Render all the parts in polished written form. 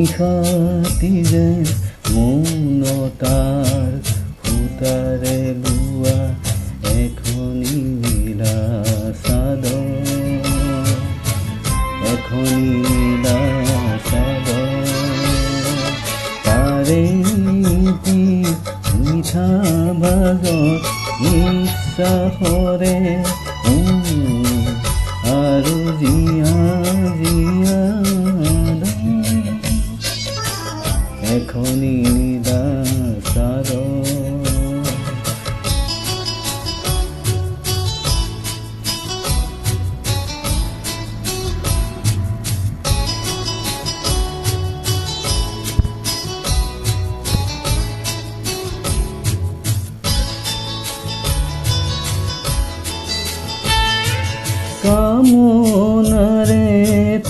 নিশাতি যেন মৌনতাৰ সূতাৰে বোৱা এখনি নীলা চাদৰ, এখনি নীলা চাদৰ, তাৰে মিঠা বাজত নিশ্বাসৰে আৰু জীয়া জীয়া এখনি নীলা চাদৰ। কামনাৰে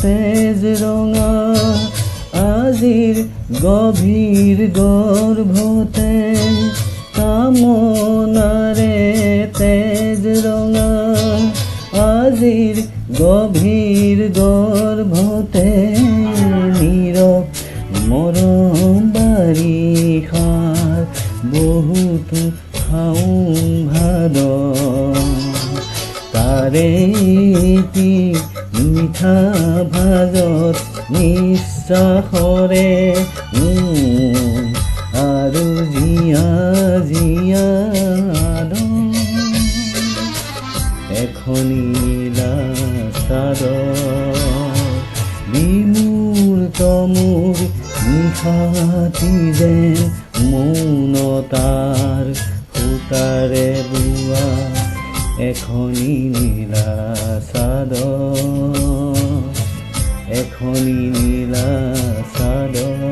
তেজ ৰঙা আজিৰ গভীৰ গৰ্ভতে, কামনাৰে তেজ ৰঙা আজিৰ গভীৰ গৰ্ভতে, নীৰৱ মৰম বাৰিষাৰ বহুতো শাওণ ভাদ, তাৰে মিঠা ভাজত নিশ্বাসৰে আৰু জীয়া জীয়া এখনি নীলা চাদৰ, বিমূৰ্ত মোৰ নিশাতি যেন মৌনতাৰ সূতাৰে বোৱা এখনি নীলা চাদৰ, এখনি নীলা চাদৰ।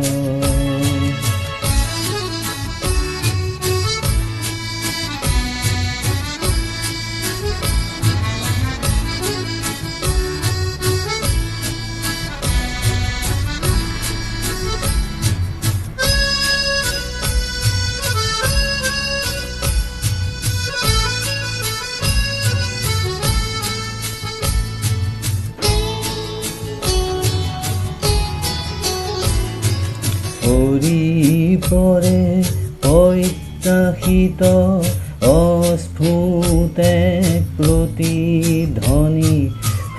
সৰি পৰে প্ৰত্যাশিত অস্ফুট প্ৰতিধ্বনি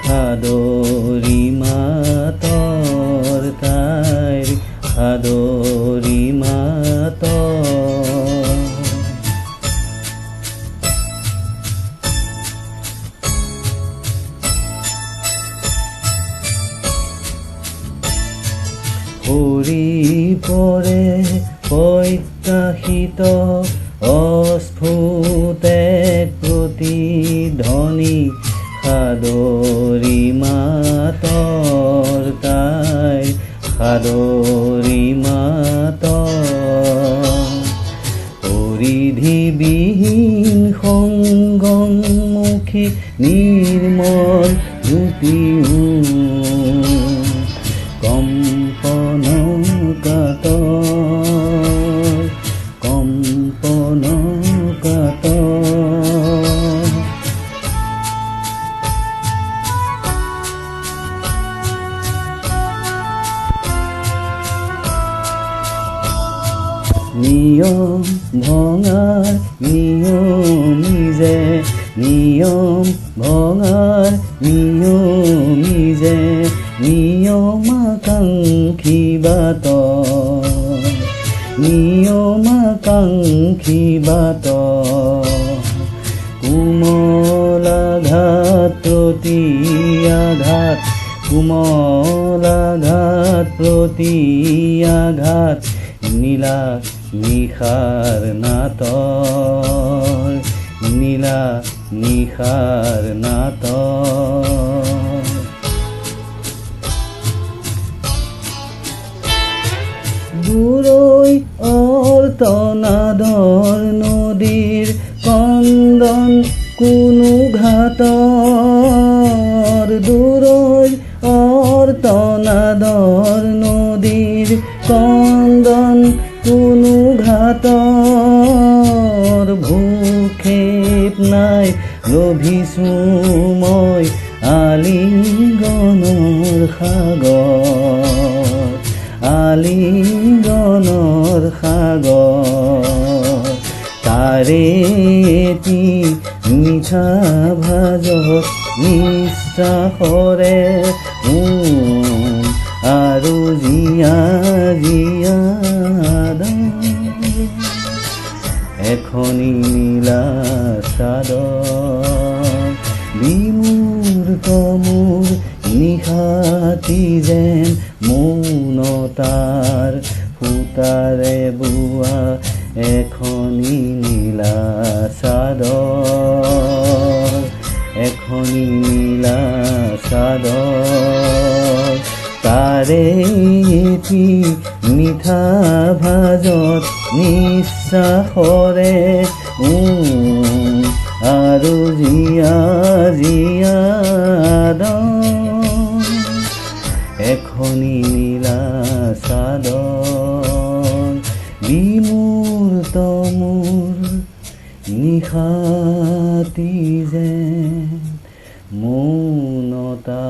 সাদৰী মাতৰ, তাইৰ সাদৰী মাতৰ, সৰি পৰে প্ৰত্যাশিত অস্ফুট প্ৰতিধ্বনি সাদৰী মাতৰ, তাইৰ সাদৰী মাতৰ, পৰিধিবিহীন সংগমুখী নিৰ্মল জ্যোতি কম্পন কাতৰ, কম্পন কাতৰ, নিয়ম ভঙাৰ নিয়মি যে, নিয়ম ভঙাৰ নিয়মি যে, নিয়মাকাংক্ষী বাটৰ, নিয়মাকাংক্ষী বাটৰ, কোমলাঘাত প্ৰতি আঘাত, কোমলাঘাত প্ৰতি আঘাত, নীলা নিশাৰ নাটৰ, নীলা নিশাৰ নাটৰ, দূৰৈ অৰ্তনাদৰ নদীৰ কন্দন কোনো ঘাটৰ, দূৰৈ অৰ্তনাদৰ নদীৰ কন্দন কোনো ঘাটৰ, ভূক্ষেপ নাই লভিছোঁ মই আলিংগনৰ সাগৰ, আলিঙ্গনৰ সাগৰ তাৰে এটি মিঠা ভাজত নিশ্বাসৰে আৰু জীয়া জীয়া এখনি নীলা চাদৰ বিমূৰ্ত মোৰ নিশাতি যেন মৌনতাৰ সূতাৰে বোৱা এখনি নীলা চাদৰ এখনি নীলা চাদৰ তাৰে এটি মিঠা ভাজত নিশ্বাসৰে আৰু জীয়া জীয়া এখনি নীলা চাদৰ বিমূৰ্ত মোৰ নিশাতি যেন মৌনতা